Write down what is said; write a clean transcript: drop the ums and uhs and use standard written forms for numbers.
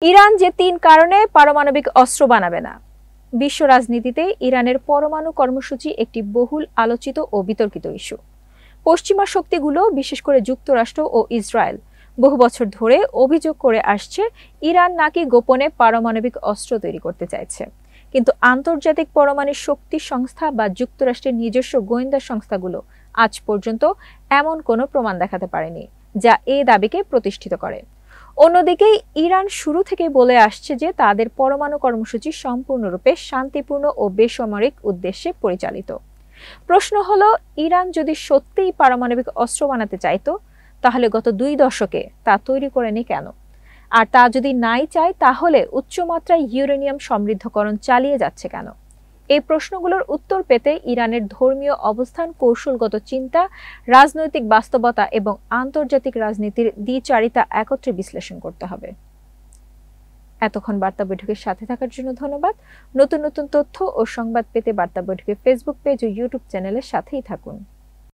Iran যে ৩ কারণে পারমাণবিক অস্ত্র বানাবে না। বিশ্ব রাজনীতিতে ইরানের পরমাণু কর্মসূচি একটি বহুল আলোচিত ও বিতর্কিত ইস্যু। পশ্চিমা শক্তিগুলো, বিশেষ করে যুক্তরাষ্ট্র ও ইসরায়েল, বহু বছর ধরে অভিযোগ করে আসছে ইরান নাকি গোপনে পারমাণবিক অস্ত্র তৈরি করতে চাইছে। কিন্তু আন্তর্জাতিক পরমাণু শক্তি সংস্থা বা যুক্তরাষ্ট্রের নিজস্ব গোয়েন্দা সংস্থাগুলো আজ পর্যন্ত এমন কোনো প্রমাণ দেখাতে পারেনি যা এই দাবিকে প্রতিষ্ঠিত করে। অন্যদিকে ইরান শুরু থেকে বলে আসছে যে তাদের পরমাণু কর্মসূচি সম্পূর্ণরূপে শান্তিপূর্ণ ও বেসামরিক উদ্দেশ্যে পরিচালিত। প্রশ্ন হলো, ইরান যদি সত্যিই পারমাণবিক অস্ত্র বানাতে চাইতো, তাহলে গত 2 দশকে তা তৈরি করেনি কেন? আর তা যদি নাই চায়, তাহলে উচ্চমাত্রায় ইউরেনিয়াম সমৃদ্ধকরণ চালিয়ে যাচ্ছে কেন? এই প্রশ্নগুলোর উত্তর পেতে ইরানের ধর্মীয় অবস্থান, কৌশলগত চিন্তা, রাজনৈতিক বাস্তবতা এবং আন্তর্জাতিক রাজনীতির দ্বিচারিতা একত্রে বিশ্লেষণ করতে হবে। এতক্ষণ বার্তা বৈঠকের সাথে থাকার জন্য ধন্যবাদ। নতুন নতুন তথ্য ও সংবাদ পেতে বার্তা বৈঠকের ফেসবুক পেজ ও ইউটিউব চ্যানেলের সাথেই থাকুন।